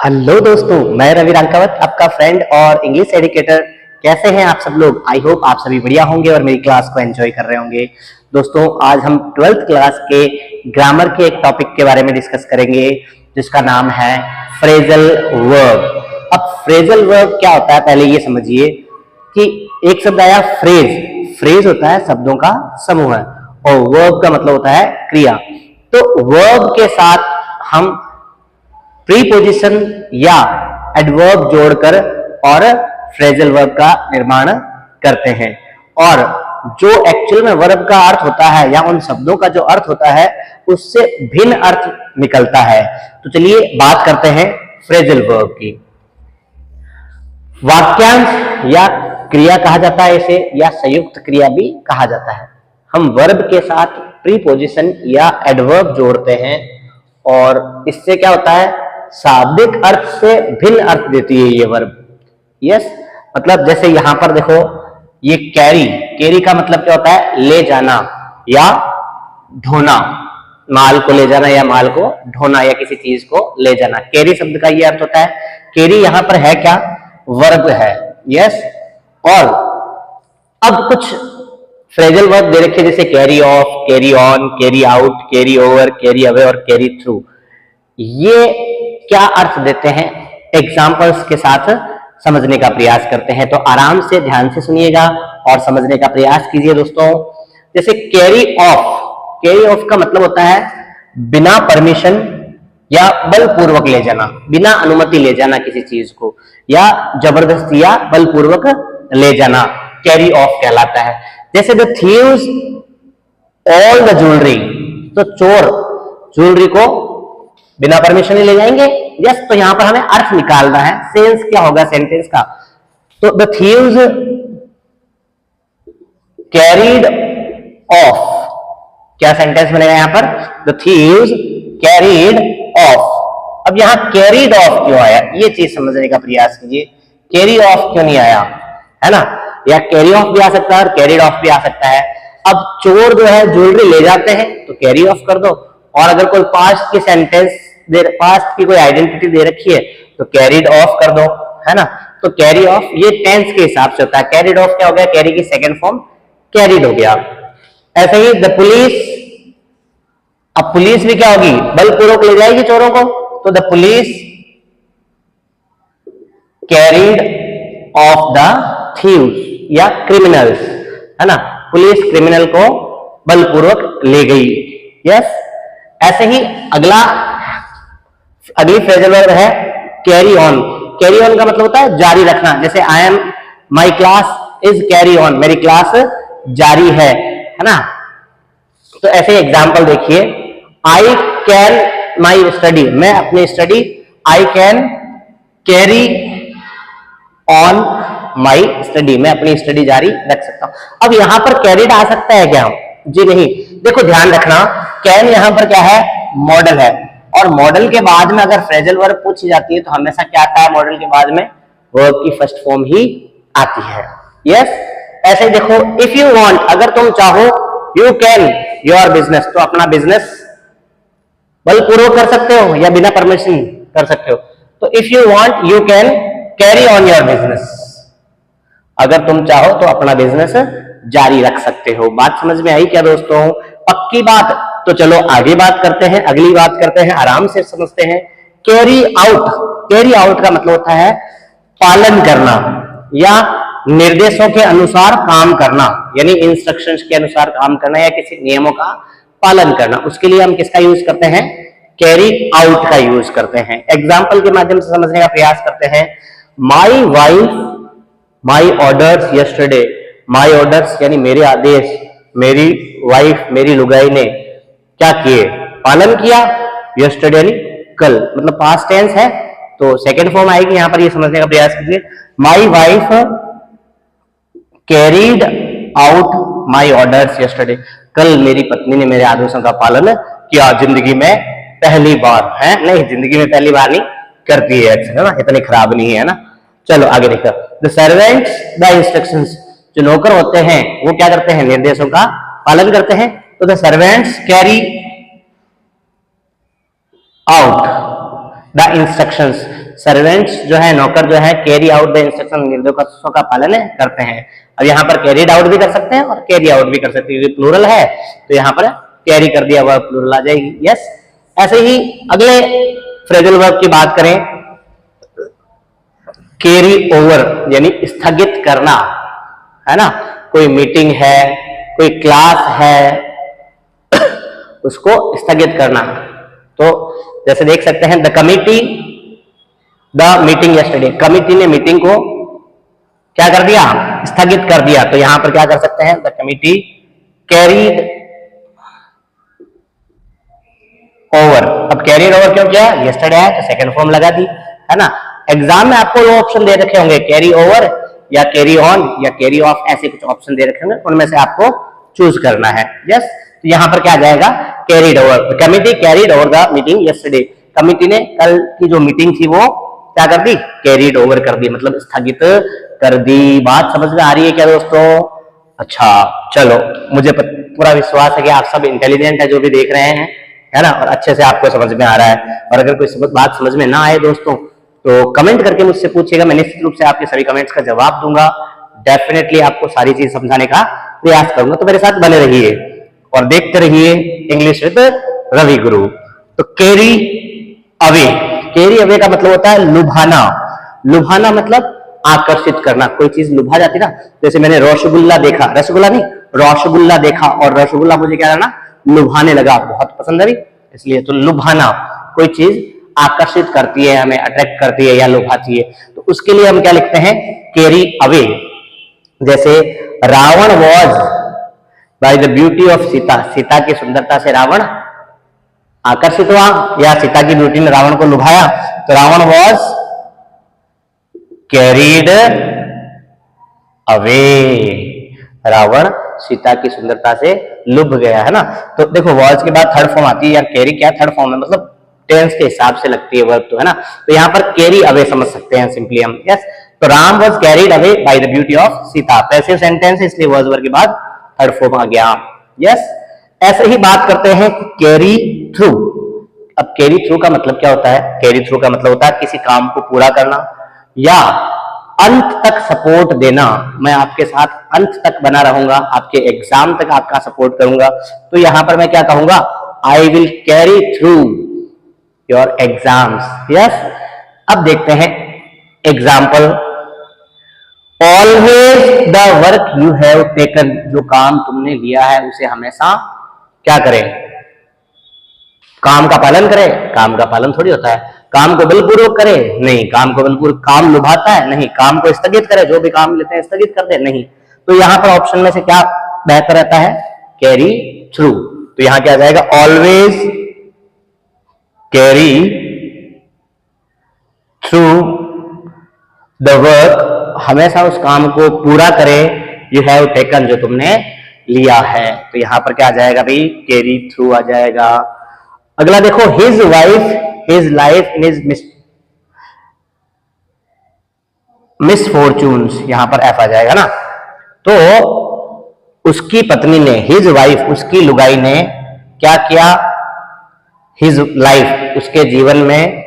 Hello दोस्तों, मैं रवि रांकावत, आपका फ्रेंड और इंग्लिश एजुकेटर। कैसे हैं आप सब लोग? आई होप आप सभी बढ़िया होंगे और मेरी क्लास को एंजॉय कर रहे होंगे। दोस्तों, आज हम 12th क्लास के ग्रामर के एक टॉपिक के बारे में डिस्कस करेंगे जिसका नाम है फ्रेजल वर्ब। अब फ्रेजल वर्ब क्या होता है पहले ये समझिए कि एक शब्द आया फ्रेज। फ्रेज होता है शब्दों का समूह और वर्ब का मतलब होता है क्रिया। तो वर्ब के साथ हम प्रीपोजिशन या एडवर्ब जोड़कर और फ्रेजल वर्ब का निर्माण करते हैं। और जो एक्चुअल में वर्ब का अर्थ होता है या उन शब्दों का जो अर्थ होता है उससे भिन्न अर्थ निकलता है। तो चलिए बात करते हैं फ्रेजल वर्ब की। वाक्यांश या क्रिया कहा जाता है इसे, या संयुक्त क्रिया भी कहा जाता है। हम वर्ब के साथ प्रीपोजिशन या एडवर्ब जोड़ते हैं और इससे क्या होता है, शाब्दिक अर्थ से भिन्न अर्थ देती है ये वर्ब। यस, मतलब जैसे यहां पर देखो, ये कैरी, कैरी का मतलब क्या होता है, ले जाना या ढोना, माल को ले जाना या माल को ढोना या किसी चीज को ले जाना। कैरी शब्द का ये अर्थ होता है। कैरी यहां पर है क्या, वर्ब है। यस, और अब कुछ फ्रेजल वर्ब दे रखे जैसे carry off, carry on, carry out, carry over, carry away और कैरी थ्रू। ये क्या अर्थ देते हैं, एग्जाम्पल्स के साथ समझने का प्रयास करते हैं। तो आराम से ध्यान से सुनिएगा और समझने का प्रयास कीजिए दोस्तों। जैसे कैरी ऑफ, कैरी ऑफ का मतलब होता है बिना परमिशन या बलपूर्वक ले जाना, बिना अनुमति ले जाना किसी चीज को, या जबरदस्ती या बलपूर्वक ले जाना, कैरी ऑफ कहलाता है। जैसे the thieves all the jewellery, तो चोर ज्वेलरी को बिना परमिशन ही ले जाएंगे। यस, तो यहां पर हमें अर्थ निकालना है, सेंस क्या होगा सेंटेंस का। तो द थीव्स कैरीड ऑफ, क्या सेंटेंस बनेगा यहां पर, द थीव्स कैरीड ऑफ। अब यहां कैरीड ऑफ क्यों आया, ये चीज समझने का प्रयास कीजिए। कैरी ऑफ क्यों नहीं आया, है ना, या कैरी ऑफ भी आ सकता है और कैरीड ऑफ भी आ सकता है। अब चोर जो है ज्वेलरी ले जाते हैं तो कैरी ऑफ कर दो, और अगर कोई पास्ट की सेंटेंस पास्ट की कोई आइडेंटिटी दे रखी है तो कैरीड ऑफ कर दो, है ना। तो कैरी ऑफ ये टेंस के हिसाब से होता है। कैरीड ऑफ क्या हो गया, कैरी की सेकंड फॉर्म कैरीड हो गया। ऐसे ही द पुलिस, अब पुलिस भी क्या होगी, बलपूर्वक ले जाएगी चोरों को, तो the police carried of the thieves या क्रिमिनल्स, है ना, पुलिस क्रिमिनल को बलपूर्वक ले गई। यस, ऐसे ही अगली फ्रेजल वर्ब है कैरी ऑन। कैरी ऑन का मतलब होता है जारी रखना। जैसे I am, my class is carry on, मेरी क्लास जारी है ना। तो ऐसे एग्जाम्पल देखिए, आई कैन माई स्टडी, मैं अपनी study, I can carry on my study, मैं अपनी स्टडी जारी रख सकता हूं। अब यहां पर कैरीड आ सकता है क्या, जी नहीं। देखो ध्यान रखना, कैन यहां पर क्या है, मॉडल है, और मॉडल के बाद में अगर फ्रेजल वर्ब पूछी जाती है तो हमेशा क्या आता है, मॉडल के बाद में वर्ब की फर्स्ट फॉर्म ही आती है। यस, ऐसे ही देखो, इफ यू वांट, अगर तुम चाहो, यू कैन योर बिजनेस, तो अपना बिजनेस बलपूर्वक कर सकते हो या बिना परमिशन कर सकते हो। तो if you want you can carry on your business, अगर तुम चाहो तो अपना बिजनेस जारी रख सकते हो। बात समझ में आई क्या दोस्तों, पक्की बात। तो चलो आगे बात करते हैं, अगली बात करते हैं, आराम से समझते हैं। कैरी आउट, कैरी आउट का मतलब होता है पालन करना या निर्देशों के अनुसार काम करना, यानी इंस्ट्रक्शंस के अनुसार काम करना या किसी नियमों का पालन करना। उसके लिए हम किसका यूज करते हैं, कैरी आउट का यूज करते हैं। एग्जाम्पल के माध्यम से समझने का प्रयास करते हैं। My wife my orders yesterday, my orders यानी मेरे आदेश, मेरी वाइफ मेरी लुगाई ने क्या किए, पालन किया। यस्टरडे यानी कल, मतलब पास्ट टेंस है तो सेकंड फॉर्म आएगी यहां पर, ये समझने का प्रयास कीजिए। My wife carried out my orders yesterday, कल मेरी पत्नी ने मेरे आदेशों का पालन किया। जिंदगी में पहली बार है, नहीं जिंदगी में पहली बार नहीं, करती है ना, इतनी खराब नहीं है ना। चलो आगे देखो, द सर्वेंट्स द इंस्ट्रक्शंस, जो नौकर होते हैं वो क्या करते हैं, निर्देशों का पालन करते हैं। तो the servants carry out the instructions, servants जो है, नौकर जो है, कैरी आउट द इंस्ट्रक्शन, निर्देशों का पालन करते हैं। अब यहाँ पर कैरीड आउट भी कर सकते हैं और कैरी आउट भी कर सकते हैं, प्लूरल है तो यहाँ पर कैरी कर दिया हुआ प्लूरल आ जाएगी। यस, ऐसे ही अगले फ्रेजल वर्ब की बात करें, कैरी ओवर यानी स्थगित करना, है ना। कोई मीटिंग है, कोई क्लास है, उसको स्थगित करना। तो जैसे देख सकते हैं, the committee the meeting yesterday, committee ने मीटिंग को क्या कर दिया, स्थगित कर दिया। तो यहां पर क्या कर सकते हैं, द कमिटी कैरीड ओवर। अब कैरीड ओवर क्यों किया, यस्टरडे है तो सेकंड फॉर्म लगा दी, है ना। एग्जाम में आपको दो ऑप्शन दे रखे होंगे, कैरी ओवर या कैरी ऑन या कैरी ऑफ, ऐसे कुछ ऑप्शन दे रखे होंगे, उनमें से आपको चूज करना है। यस, तो यहां पर क्या आ जाएगा, carried over. Committee carried over the meeting yesterday, committee ने कल की जो मीटिंग थी वो क्या कर दी, कैरीड ओवर कर दी, मतलब स्थगित कर दी। बात समझ में आ रही है क्या दोस्तों? अच्छा, चलो, मुझे पूरा विश्वास है कि आप सब इंटेलिजेंट है जो भी देख रहे हैं, है ना, और अच्छे से आपको समझ में आ रहा है। और अगर कोई बात समझ में ना आए दोस्तों तो कमेंट करके मुझसे पूछिएगा, मैं निश्चित रूप से आपके सभी कमेंट्स का जवाब दूंगा। डेफिनेटली आपको सारी चीज समझाने का प्रयास करूंगा। तो मेरे साथ बने रहिए और देखते रहिए इंग्लिश विद रवि गुरु। तो कैरी अवे, कैरी अवे का मतलब होता है लुभाना। लुभाना मतलब आकर्षित करना, कोई चीज लुभा जाती ना, जैसे मैंने रसगुल्ला देखा, रसगुल्ला नहीं रसगुल्ला देखा और रसगुल्ला मुझे क्या करना, लुभाने लगा, बहुत पसंद है, इसलिए। तो लुभाना, कोई चीज आकर्षित करती है, हमें अट्रैक्ट करती है या लुभाती है, तो उसके लिए हम क्या लिखते हैं, कैरी अवे। जैसे Ravan was by the beauty of Sita, Sita की सुंदरता से रावण आकर्षित हुआ, या सीता की ब्यूटी ने रावण को लुभाया, तो Ravan was carried away, Ravan Sita की सुंदरता से लुभ गया, है ना। तो देखो वॉज के बाद थर्ड फॉर्म आती है, या कैरी क्या थर्ड फॉर्म है, मतलब टेंस के हिसाब से लगती है वर्ब, तो है ना। तो यहाँ पर कैरी अवे समझ सकते हैं सिंपली हम। यस, तो Ram was carried away by the beauty of Sita, passive sentence है इसलिए वॉज वर्ब के बाद थर्ड फॉर्म आ गया। यस, ऐसे ही बात करते हैं कैरी थ्रू। अब कैरी थ्रू का मतलब क्या होता है, कैरी थ्रू का मतलब होता है किसी काम को पूरा करना या अंत तक सपोर्ट देना। मैं आपके साथ अंत तक बना रहूंगा, आपके एग्जाम तक आपका सपोर्ट करूंगा। तो यहां पर मैं क्या कहूंगा, I will carry through your exams. Yes, अब देखते हैं example, always the work you have taken, जो काम तुमने लिया है उसे हमेशा क्या करें, काम का पालन करें। काम का पालन थोड़ी होता है, काम को बलपूर्वक करे, नहीं, काम को बलपूर्वक, काम लुभाता है, नहीं, काम को स्थगित करे, जो भी काम लेते हैं स्थगित कर दे, नहीं। तो यहां पर ऑप्शन में से क्या बेहतर रहता है, कैरी थ्रू। तो यहां क्या आ जाएगा, always carry through the work, हमेशा उस काम को पूरा करे, यू हैव टेकन, जो तुमने लिया है। तो यहां पर क्या आ जाएगा भाई, कैरी थ्रू आ जाएगा। अगला देखो, his wife his life in his misfortunes, यहां पर एफ आ जाएगा ना। तो उसकी पत्नी ने, हिज वाइफ, उसकी लुगाई ने क्या किया, हिज लाइफ, उसके जीवन में,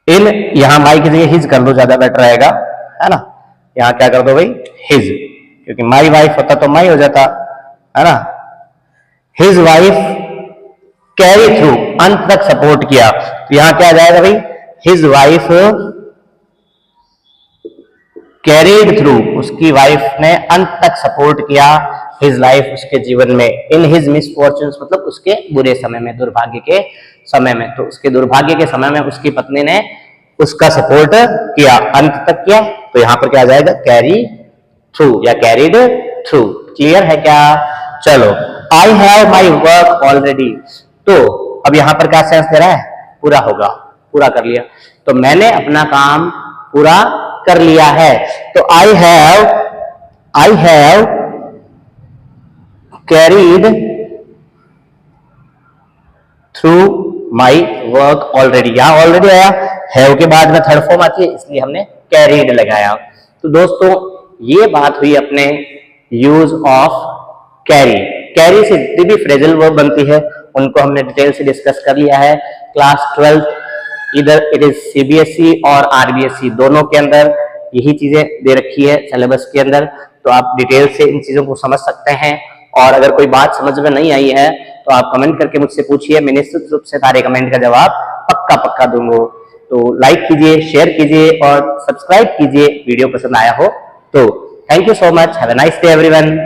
इन, यहां माई की जगह हिज कर दो, ज्यादा बेटर रहेगा, है ना। यहां क्या कर दो भाई, हिज, क्योंकि माई वाइफ होता तो माई हो जाता, है ना। हिज वाइफ कैरी थ्रू, अंत तक सपोर्ट किया, तो यहां क्या आ जाएगा भाई, हिज वाइफ कैरीड थ्रू, उसकी वाइफ ने अंत तक सपोर्ट किया, हिज लाइफ, उसके जीवन में, इन हिज मिसफॉर्चून्स, मतलब उसके बुरे समय में, दुर्भाग्य के समय में। तो उसके दुर्भाग्य के समय में उसकी पत्नी ने उसका सपोर्ट किया, अंत तक किया। तो यहां पर क्या आ जाएगा, कैरी थ्रू या कैरीड थ्रू। क्लियर है क्या? चलो, I have my work already, तो अब यहां पर क्या सेंस दे रहा है, पूरा होगा, पूरा कर लिया। तो मैंने अपना काम पूरा कर लिया है। तो I have carried through my work already, यहां ऑलरेडी आया, हैव के बाद में थर्ड फॉर्म आती है, इसलिए हमने कैरीड लगाया। तो दोस्तों ये बात हुई अपने यूज ऑफ कैरी। कैरी से जितनी भी फ्रेजल वर्ब बनती है उनको हमने डिटेल से डिस्कस कर लिया है। क्लास 12 इधर इट इज सीबीएसई और आरबीएसई दोनों के अंदर यही चीजें दे रखी है सिलेबस के अंदर, तो आप डिटेल से इन चीजों को समझ सकते हैं। और अगर कोई बात समझ में नहीं आई है तो आप कमेंट करके मुझसे पूछिए, मैं निश्चित रूप से सारे कमेंट का जवाब पक्का दूंगा। तो लाइक कीजिए, शेयर कीजिए और सब्सक्राइब कीजिए वीडियो पसंद आया हो तो। Thank you so much, have a nice day everyone.